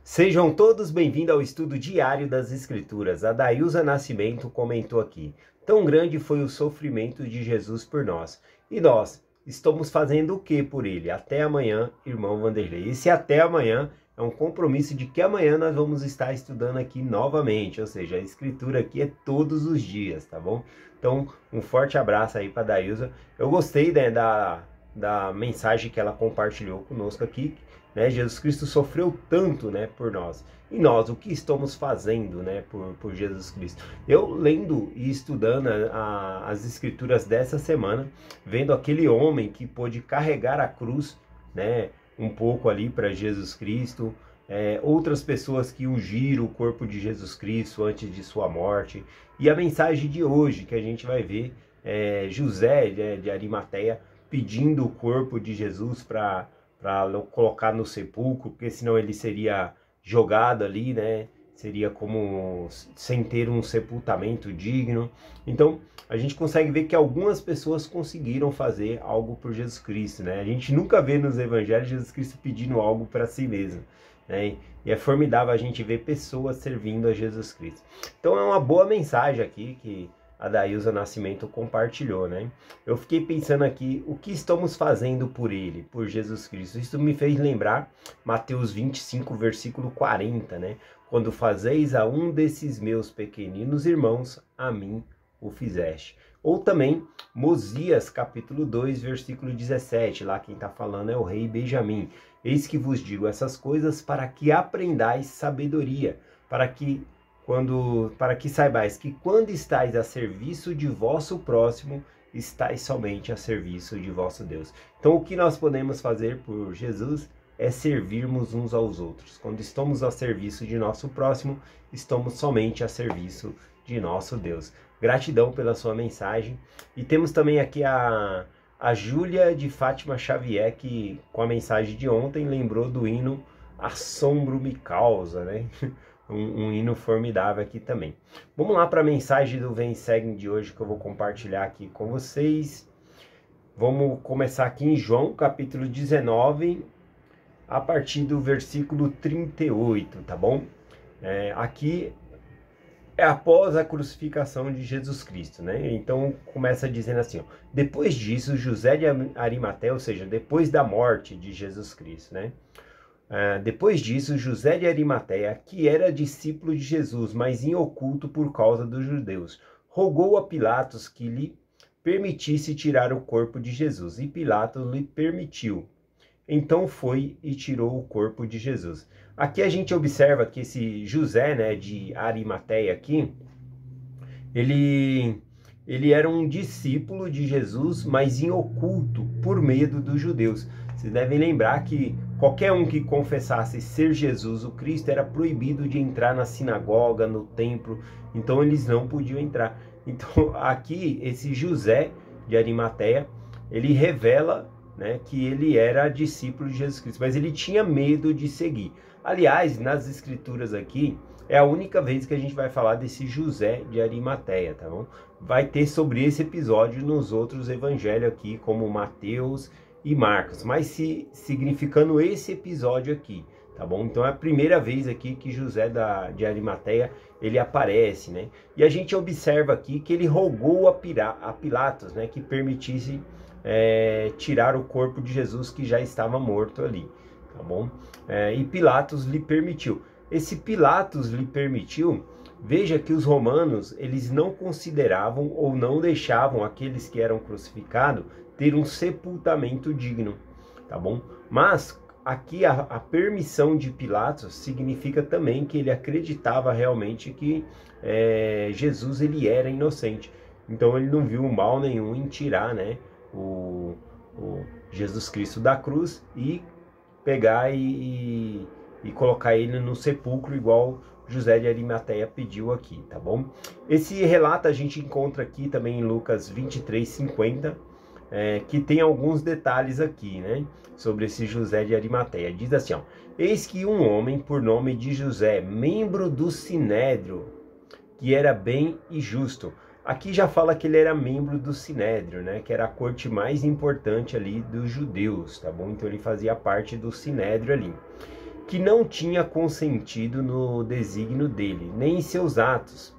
Sejam todos bem-vindos ao estudo diário das Escrituras. A Dailza Nascimento comentou aqui: tão grande foi o sofrimento de Jesus por nós. E nós estamos fazendo o que por ele? Até amanhã, irmão Vanderlei. Esse até amanhã é um compromisso de que amanhã nós vamos estar estudando aqui novamente. Ou seja, a Escritura aqui é todos os dias, tá bom? Então, um forte abraço aí para a Dailza. Eu gostei, né, da mensagem que ela compartilhou conosco aqui. Jesus Cristo sofreu tanto, por nós. E nós, o que estamos fazendo, por Jesus Cristo? Eu lendo e estudando as escrituras dessa semana, vendo aquele homem que pôde carregar a cruz, um pouco ali para Jesus Cristo, outras pessoas que ungiram o corpo de Jesus Cristo antes de sua morte. E a mensagem de hoje que a gente vai ver é José de Arimateia pedindo o corpo de Jesus para colocar no sepulcro, porque senão ele seria jogado ali, seria como sem ter um sepultamento digno. Então, a gente consegue ver que algumas pessoas conseguiram fazer algo por Jesus Cristo, A gente nunca vê nos evangelhos Jesus Cristo pedindo algo para si mesmo, E é formidável a gente ver pessoas servindo a Jesus Cristo. Então, é uma boa mensagem aqui que a Dailza Nascimento compartilhou, Eu fiquei pensando aqui, o que estamos fazendo por ele, por Jesus Cristo? Isso me fez lembrar Mateus 25, versículo 40, Quando fazeis a um desses meus pequeninos irmãos, a mim o fizeste. Ou também, Mosias, capítulo 2, versículo 17, lá quem está falando é o rei Benjamim. Eis que vos digo essas coisas para que aprendais sabedoria, para que saibais que quando estáis a serviço de vosso próximo, estáis somente a serviço de vosso Deus. Então, o que nós podemos fazer por Jesus é servirmos uns aos outros. Quando estamos a serviço de nosso próximo, estamos somente a serviço de nosso Deus. Gratidão pela sua mensagem. E temos também aqui a Júlia de Fátima Xavier, que com a mensagem de ontem lembrou do hino Assombro me causa, Um hino formidável aqui também. Vamos lá para a mensagem do Vem Segue de hoje que eu vou compartilhar aqui com vocês. Vamos começar aqui em João, capítulo 19, a partir do versículo 38, tá bom? Aqui é após a crucificação de Jesus Cristo, Então começa dizendo assim, ó: depois disso, José de Arimateia, ou seja, depois da morte de Jesus Cristo, Depois disso, José de Arimateia, que era discípulo de Jesus, mas em oculto por causa dos judeus, rogou a Pilatos que lhe permitisse tirar o corpo de Jesus, e Pilatos lhe permitiu. Então foi e tirou o corpo de Jesus. Aqui a gente observa que esse José, de Arimateia aqui, ele era um discípulo de Jesus, mas em oculto por medo dos judeus. Vocês devem lembrar que qualquer um que confessasse ser Jesus o Cristo era proibido de entrar na sinagoga, no templo, então eles não podiam entrar. Então aqui esse José de Arimateia, ele revela que ele era discípulo de Jesus Cristo, mas ele tinha medo de seguir. Aliás, nas escrituras aqui, é a única vez que a gente vai falar desse José de Arimateia, tá bom? Vai ter sobre esse episódio nos outros evangelhos aqui, como Mateus e Marcos, mas significando esse episódio aqui, tá bom? Então é a primeira vez aqui que José de Arimateia, ele aparece, E a gente observa aqui que ele rogou a Pilatos, que permitisse tirar o corpo de Jesus que já estava morto ali, tá bom? E Pilatos lhe permitiu. Esse Pilatos lhe permitiu, veja que os romanos, eles não consideravam ou não deixavam aqueles que eram crucificados ter um sepultamento digno, tá bom? Mas aqui a permissão de Pilatos significa também que ele acreditava realmente que Jesus ele era inocente. Então ele não viu mal nenhum em tirar, o Jesus Cristo da cruz e pegar e colocar ele no sepulcro igual José de Arimateia pediu aqui, tá bom? Esse relato a gente encontra aqui também em Lucas 23:50, que tem alguns detalhes aqui, sobre esse José de Arimateia. Diz assim, ó: eis que um homem por nome de José, membro do Sinédrio, que era bem e justo. Aqui já fala que ele era membro do Sinédrio, que era a corte mais importante ali dos judeus, tá bom? Então ele fazia parte do Sinédrio ali. que não tinha consentido no desígnio dele, nem em seus atos,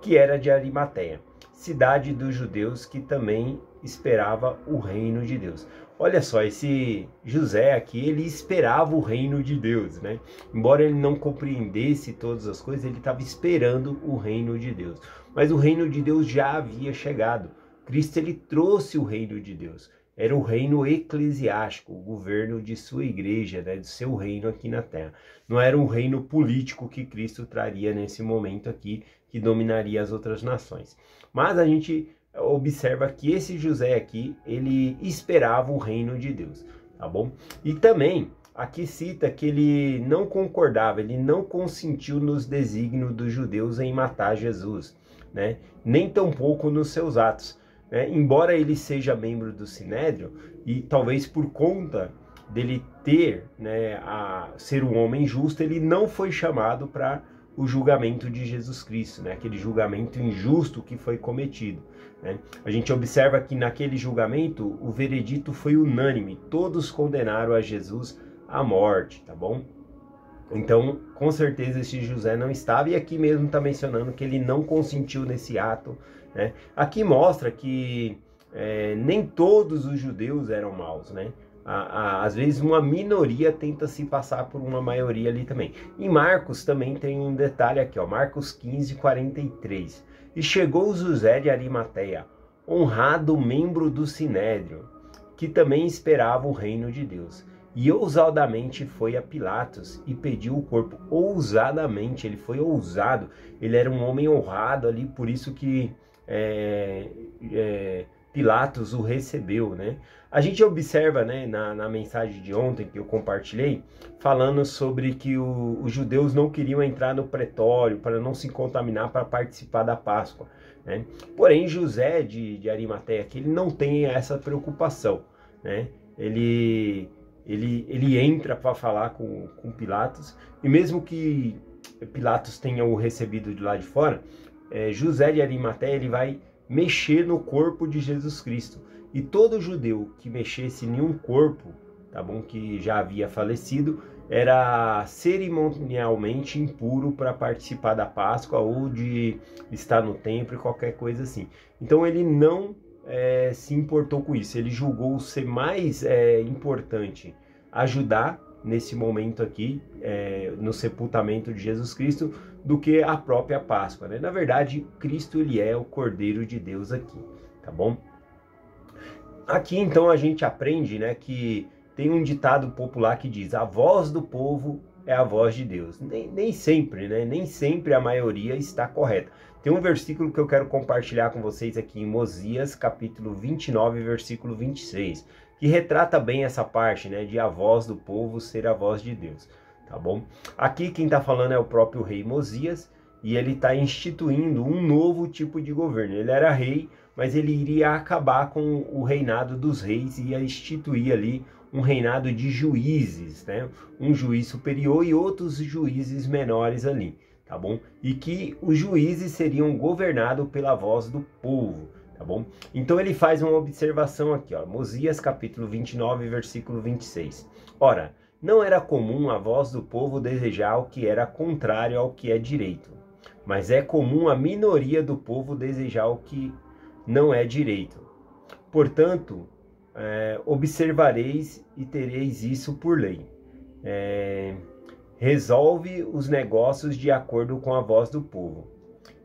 que era de Arimateia, cidade dos judeus que também esperava o reino de Deus. Olha só, esse José aqui, ele esperava o reino de Deus, né? Embora ele não compreendesse todas as coisas, ele estava esperando o reino de Deus. Mas o reino de Deus já havia chegado. Cristo, ele trouxe o reino de Deus. Era o reino eclesiástico, o governo de sua igreja, né? Do seu reino aqui na terra. Não era um reino político que Cristo traria nesse momento aqui, que dominaria as outras nações. Mas a gente observa que esse José aqui, ele esperava o reino de Deus, tá bom? E também, aqui cita que ele não concordava, ele não consentiu nos desígnios dos judeus em matar Jesus, né? Nem tampouco nos seus atos, né? Embora ele seja membro do Sinédrio, e talvez por conta dele ter, né, ser um homem justo, ele não foi chamado para o julgamento de Jesus Cristo, né? Aquele julgamento injusto que foi cometido, né? A gente observa que naquele julgamento o veredito foi unânime, todos condenaram a Jesus à morte, tá bom? Então, com certeza esse José não estava, e aqui mesmo está mencionando que ele não consentiu nesse ato, né? Aqui mostra que nem todos os judeus eram maus, né? Às vezes uma minoria tenta se passar por uma maioria ali também. Em Marcos também tem um detalhe aqui, ó, Marcos 15, 43. E chegou José de Arimateia, honrado membro do Sinédrio, que também esperava o reino de Deus. E ousadamente foi a Pilatos e pediu o corpo. Ousadamente, ele foi ousado. Ele era um homem honrado ali, por isso que Pilatos o recebeu, né? A gente observa, né, na mensagem de ontem que eu compartilhei, falando sobre que os judeus não queriam entrar no pretório para não se contaminar para participar da Páscoa, né? Porém, José de Arimateia, que ele não tem essa preocupação, né? Ele entra para falar com Pilatos, e mesmo que Pilatos tenha o recebido de lá de fora, José de Arimateia, ele vai mexer no corpo de Jesus Cristo. E todo judeu que mexesse em um corpo, tá bom, que já havia falecido, era cerimonialmente impuro para participar da Páscoa ou de estar no templo, qualquer coisa assim. Então ele não se importou com isso. Ele julgou ser mais importante ajudar nesse momento aqui, no sepultamento de Jesus Cristo, do que a própria Páscoa, né? Na verdade, Cristo, ele é o Cordeiro de Deus aqui, tá bom? Aqui, então, a gente aprende, né, que tem um ditado popular que diz: a voz do povo é a voz de Deus. Nem sempre, né? Nem sempre a maioria está correta. Tem um versículo que eu quero compartilhar com vocês aqui em Mosias, capítulo 29, versículo 26, que retrata bem essa parte, né, de a voz do povo ser a voz de Deus, tá bom? Aqui quem está falando é o próprio rei Mosias, e ele está instituindo um novo tipo de governo. Ele era rei, mas ele iria acabar com o reinado dos reis e ia instituir ali um reinado de juízes, né? Um juiz superior e outros juízes menores ali, tá bom? E que os juízes seriam governados pela voz do povo, tá bom? Então ele faz uma observação aqui, ó, Mosias capítulo 29, versículo 26. Ora, não era comum a voz do povo desejar o que era contrário ao que é direito, mas é comum a minoria do povo desejar o que não é direito. Portanto, observareis e tereis isso por lei. Resolve os negócios de acordo com a voz do povo.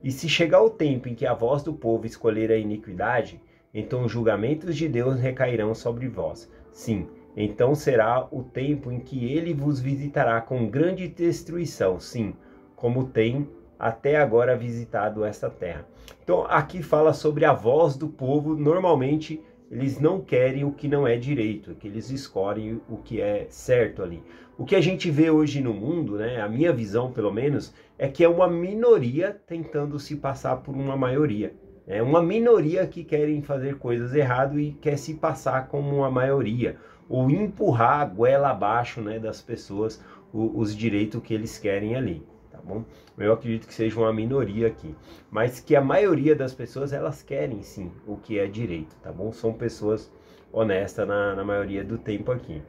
E se chegar o tempo em que a voz do povo escolher a iniquidade, então os julgamentos de Deus recairão sobre vós. Sim, então será o tempo em que ele vos visitará com grande destruição, sim, como tem até agora visitado esta terra. Então aqui fala sobre a voz do povo. Normalmente eles não querem o que não é direito, que eles escolhem o que é certo ali. O que a gente vê hoje no mundo, né, a minha visão pelo menos, é que é uma minoria tentando se passar por uma maioria. É uma minoria que querem fazer coisas erradas e quer se passar como uma maioria, ou empurrar a goela abaixo, né, das pessoas os direitos que eles querem ali. Tá bom? Eu acredito que seja uma minoria aqui, mas que a maioria das pessoas, elas querem sim o que é direito, tá bom? São pessoas honestas na maioria do tempo aqui.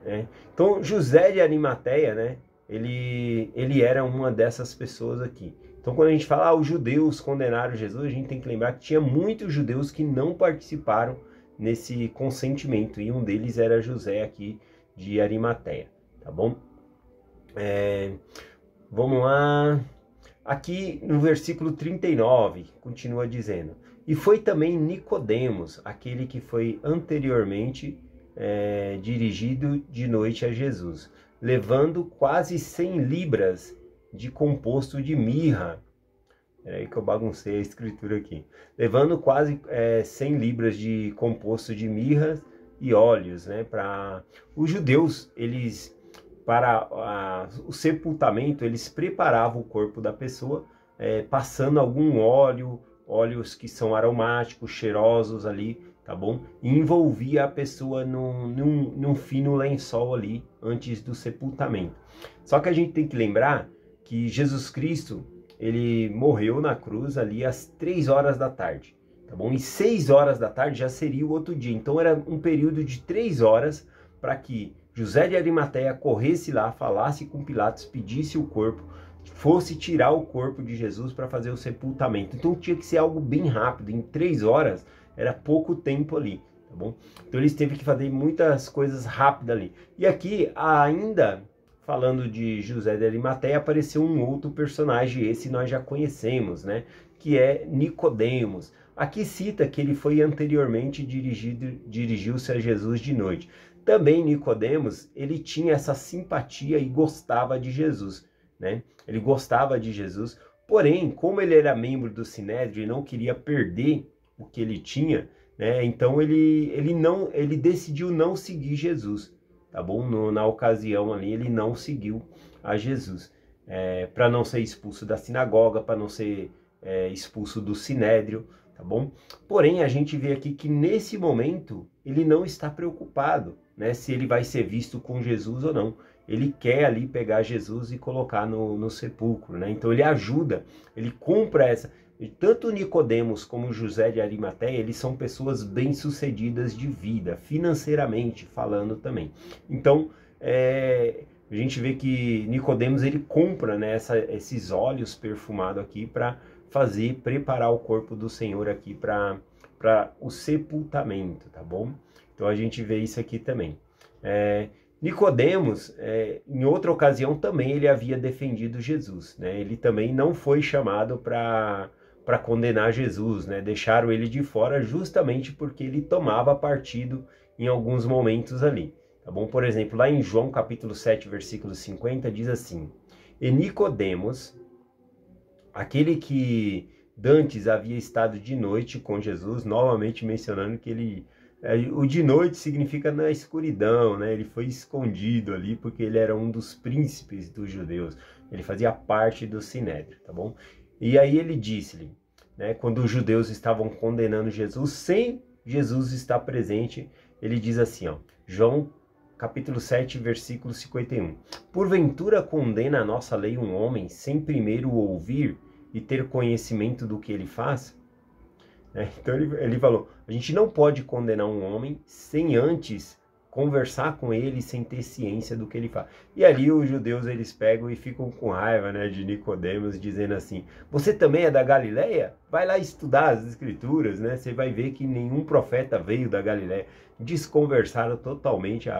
né? Então José de Arimateia, né, ele era uma dessas pessoas aqui. Então quando a gente fala, os judeus condenaram Jesus, a gente tem que lembrar que tinha muitos judeus que não participaram nesse consentimento, e um deles era José aqui de Arimateia, tá bom? Vamos lá, aqui no versículo 39, continua dizendo, e foi também Nicodemos, aquele que foi anteriormente dirigido de noite a Jesus, levando quase 100 libras de composto de mirra. Peraí que eu baguncei a escritura aqui. Levando quase 100 libras de composto de mirra e óleos, né? Para os judeus, para o sepultamento, eles preparavam o corpo da pessoa, passando algum óleos que são aromáticos, cheirosos ali, tá bom? E envolvia a pessoa num fino lençol ali, antes do sepultamento. Só que a gente tem que lembrar que Jesus Cristo, ele morreu na cruz ali às 3 horas da tarde, tá bom? E 6 horas da tarde já seria o outro dia. Então era um período de 3 horas para que José de Arimateia corresse lá, falasse com Pilatos, pedisse o corpo, fosse tirar o corpo de Jesus para fazer o sepultamento. Então tinha que ser algo bem rápido, em 3 horas era pouco tempo ali, tá bom? Então eles teve que fazer muitas coisas rápidas ali. E aqui ainda, falando de José de Arimateia, apareceu um outro personagem, esse nós já conhecemos, né? Que é Nicodemos. Aqui cita que ele foi anteriormente dirigiu-se a Jesus de noite. Também Nicodemos, ele tinha essa simpatia e gostava de Jesus, né? Ele gostava de Jesus, porém, como ele era membro do Sinédrio e não queria perder o que ele tinha, né? Então ele decidiu não seguir Jesus. Tá bom? Na ocasião ali, ele não seguiu a Jesus, para não ser expulso da sinagoga, para não ser expulso do sinédrio, tá bom? Porém, a gente vê aqui que nesse momento, ele não está preocupado, né, se ele vai ser visto com Jesus ou não. Ele quer ali pegar Jesus e colocar no sepulcro, né? Então ele ajuda, ele compra essa... Tanto Nicodemos como José de Arimateia, eles são pessoas bem-sucedidas de vida, financeiramente falando também. Então, a gente vê que Nicodemos, ele compra, né, esses óleos perfumados aqui para preparar o corpo do Senhor aqui para o sepultamento, tá bom? Então a gente vê isso aqui também. Nicodemos, em outra ocasião também ele havia defendido Jesus, né? Ele também não foi chamado para condenar Jesus, né? Deixaram ele de fora justamente porque ele tomava partido em alguns momentos ali, tá bom? Por exemplo, lá em João capítulo 7, versículo 50, diz assim, e Nicodemos, aquele que dantes havia estado de noite com Jesus, novamente mencionando que o de noite significa na escuridão, né? Ele foi escondido ali porque ele era um dos príncipes dos judeus, ele fazia parte do sinédrio, tá bom? E aí ele disse-lhe, né, quando os judeus estavam condenando Jesus, sem Jesus estar presente, ele diz assim, ó, João capítulo 7, versículo 51. Porventura condena a nossa lei um homem sem primeiro o ouvir e ter conhecimento do que ele faz? Então ele falou, a gente não pode condenar um homem sem antes conversar com ele, sem ter ciência do que ele faz. E ali os judeus, eles pegam e ficam com raiva, né, de Nicodemos, dizendo assim, você também é da Galileia? Vai lá estudar as escrituras, né? Você vai ver que nenhum profeta veio da Galileia. Desconversaram totalmente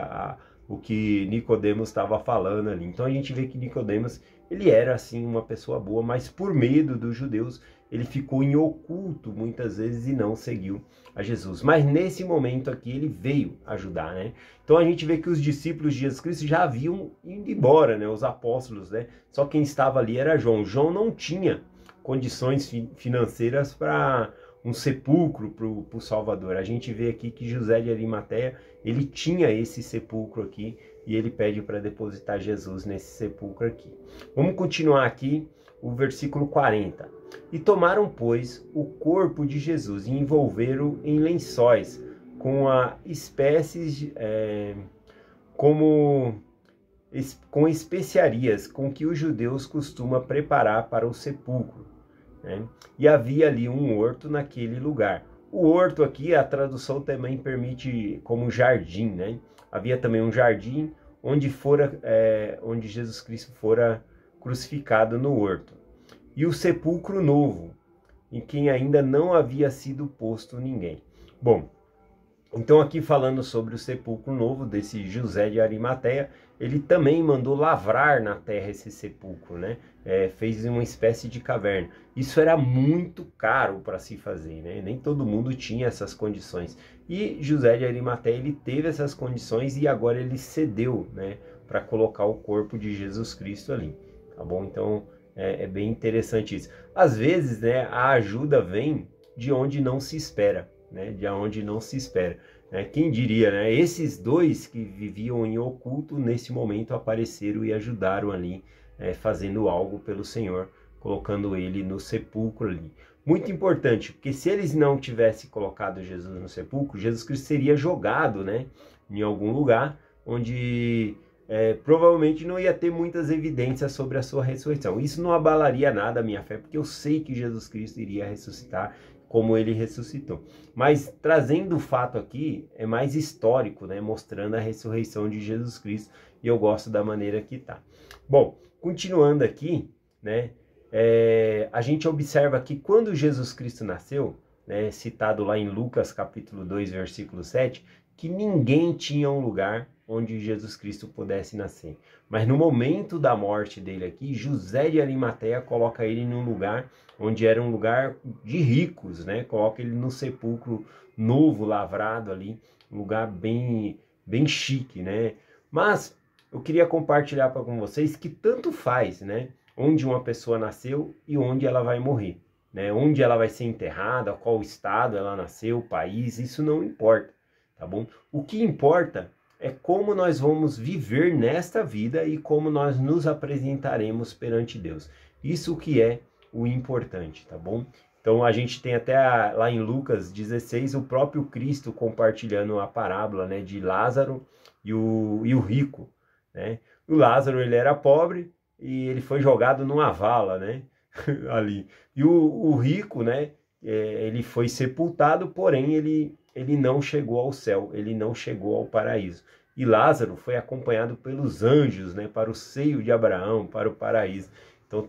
o que Nicodemos estava falando ali. Então a gente vê que Nicodemos, ele era assim uma pessoa boa, mas por medo dos judeus, ele ficou em oculto muitas vezes e não seguiu a Jesus. Mas nesse momento aqui ele veio ajudar, né? Então a gente vê que os discípulos de Jesus Cristo já haviam ido embora, né? Os apóstolos, né? Só quem estava ali era João. João não tinha condições financeiras para um sepulcro para o Salvador. A gente vê aqui que José de Arimateia, ele tinha esse sepulcro aqui e ele pede para depositar Jesus nesse sepulcro aqui. Vamos continuar aqui o versículo 40. E tomaram, pois, o corpo de Jesus e envolveram em lençóis com espécies, com especiarias com que os judeus costumam preparar para o sepulcro, né? E havia ali um horto naquele lugar, O horto aqui, a tradução também permite como jardim, né? Havia também um jardim onde Jesus Cristo fora crucificado no horto. E o sepulcro novo, em quem ainda não havia sido posto ninguém. Bom, então aqui falando sobre o sepulcro novo desse José de Arimateia, ele também mandou lavrar na terra esse sepulcro, né? Fez uma espécie de caverna. Isso era muito caro para se fazer, né? Nem todo mundo tinha essas condições. E José de Arimateia, ele teve essas condições e agora ele cedeu, né? Para colocar o corpo de Jesus Cristo ali, tá bom? Então é bem interessante isso. Às vezes, né, a ajuda vem de onde não se espera, né? De onde não se espera. Quem diria, né? Esses dois que viviam em oculto, nesse momento apareceram e ajudaram ali, fazendo algo pelo Senhor, colocando ele no sepulcro ali. Muito importante, porque se eles não tivessem colocado Jesus no sepulcro, Jesus Cristo seria jogado, né, em algum lugar onde provavelmente não ia ter muitas evidências sobre a sua ressurreição. Isso não abalaria nada a minha fé, porque eu sei que Jesus Cristo iria ressuscitar como ele ressuscitou. Mas trazendo o fato aqui, é mais histórico, né? Mostrando a ressurreição de Jesus Cristo, e eu gosto da maneira que tá. Bom, continuando aqui, né? A gente observa que quando Jesus Cristo nasceu, né, citado lá em Lucas capítulo 2, versículo 7, que ninguém tinha um lugar onde Jesus Cristo pudesse nascer. Mas no momento da morte dele aqui, José de Arimateia coloca ele num lugar onde era um lugar de ricos, né? Coloca ele no sepulcro novo, lavrado ali, um lugar bem chique, né? Mas eu queria compartilhar com vocês que tanto faz, né? Onde uma pessoa nasceu e onde ela vai morrer, né? Onde ela vai ser enterrada, qual estado ela nasceu, país, isso não importa, tá bom? O que importa é como nós vamos viver nesta vida e como nós nos apresentaremos perante Deus. Isso que é o importante, tá bom? Então a gente tem até lá em Lucas 16 o próprio Cristo compartilhando a parábola, né, de Lázaro e o rico, né? O Lázaro, ele era pobre e ele foi jogado numa vala, né? Ali. E o rico, né, ele foi sepultado, porém ele não chegou ao céu, ele não chegou ao paraíso. E Lázaro foi acompanhado pelos anjos, né, para o seio de Abraão, para o paraíso. Então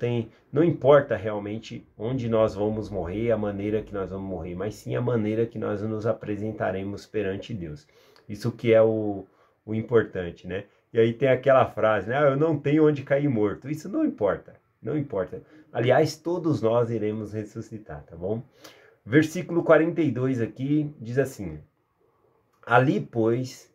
não importa realmente onde nós vamos morrer, a maneira que nós vamos morrer, mas sim a maneira que nós nos apresentaremos perante Deus. Isso que é o importante, né? E aí tem aquela frase, né? Eu não tenho onde cair morto. Isso não importa, não importa. Aliás, todos nós iremos ressuscitar, tá bom? Versículo 42 aqui diz assim: ali, pois,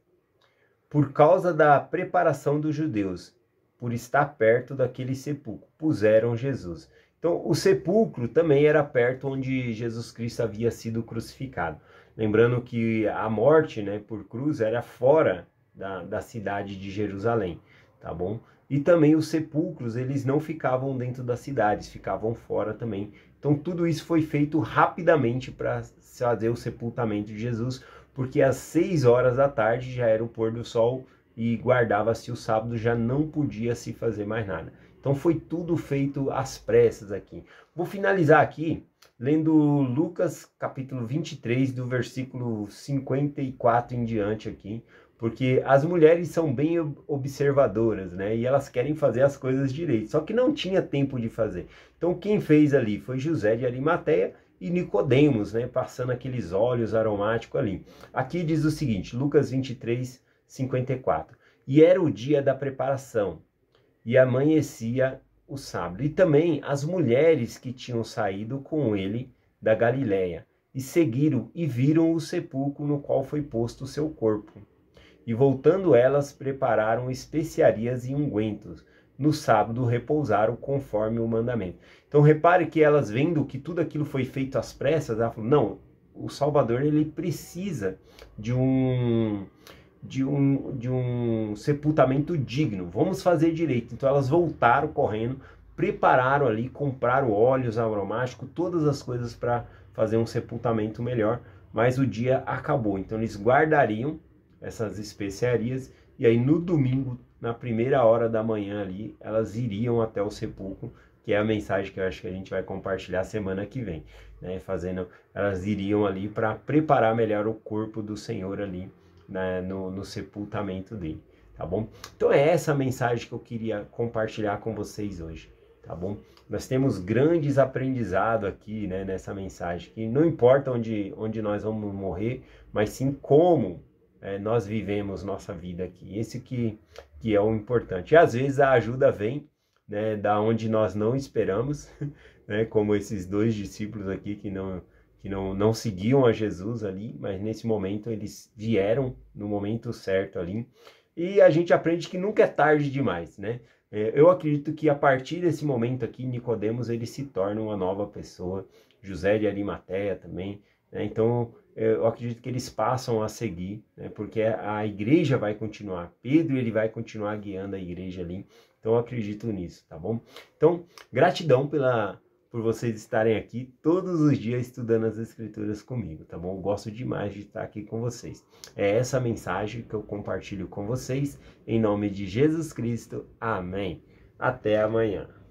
por causa da preparação dos judeus, por estar perto daquele sepulcro, puseram Jesus. Então, o sepulcro também era perto onde Jesus Cristo havia sido crucificado. Lembrando que a morte, né, por cruz era fora da cidade de Jerusalém, tá bom? E também os sepulcros, eles não ficavam dentro das cidades, ficavam fora também. Então, tudo isso foi feito rapidamente para fazer o sepultamento de Jesus, porque às 6 horas da tarde já era o pôr do sol e guardava-se o sábado, já não podia se fazer mais nada. Então foi tudo feito às pressas aqui. Vou finalizar aqui lendo Lucas capítulo 23, do versículo 54 em diante aqui, porque as mulheres são bem observadoras, né? E elas querem fazer as coisas direito, só que não tinha tempo de fazer. Então quem fez ali foi José de Arimateia e Nicodemos, né? Passando aqueles óleos aromáticos ali. Aqui diz o seguinte, Lucas 23, 54. E era o dia da preparação, e amanhecia o sábado. E também as mulheres que tinham saído com ele da Galiléia, e seguiram e viram o sepulcro no qual foi posto o seu corpo. E voltando elas, prepararam especiarias e ungüentos. No sábado repousaram conforme o mandamento. Então repare que elas, vendo que tudo aquilo foi feito às pressas, elas falaram, não, o Salvador, ele precisa de um sepultamento digno, vamos fazer direito. Então elas voltaram correndo, prepararam ali, compraram óleos aromáticos, todas as coisas para fazer um sepultamento melhor, mas o dia acabou. Então eles guardariam essas especiarias e aí no domingo, na primeira hora da manhã ali, elas iriam até o sepulcro que é a mensagem que eu acho que a gente vai compartilhar semana que vem, né? Elas iriam ali para preparar melhor o corpo do Senhor ali, né, no sepultamento dele, tá bom? Então é essa mensagem que eu queria compartilhar com vocês hoje, tá bom? Nós temos grandes aprendizados aqui, né, nessa mensagem, que não importa onde nós vamos morrer, mas sim como nós vivemos nossa vida aqui. Esse que é o importante. E às vezes a ajuda vem, né, da onde nós não esperamos, né, como esses dois discípulos aqui que não seguiam a Jesus ali, mas nesse momento eles vieram no momento certo ali. E a gente aprende que nunca é tarde demais, né? Eu acredito que a partir desse momento aqui, Nicodemos ele se torna uma nova pessoa, José de Arimateia também, né? Então eu acredito que eles passam a seguir, né? Porque a igreja vai continuar, Pedro ele vai continuar guiando a igreja ali, então eu acredito nisso, tá bom? Então, gratidão por vocês estarem aqui todos os dias estudando as Escrituras comigo, tá bom? Eu gosto demais de estar aqui com vocês. É essa mensagem que eu compartilho com vocês, em nome de Jesus Cristo. Amém. Até amanhã.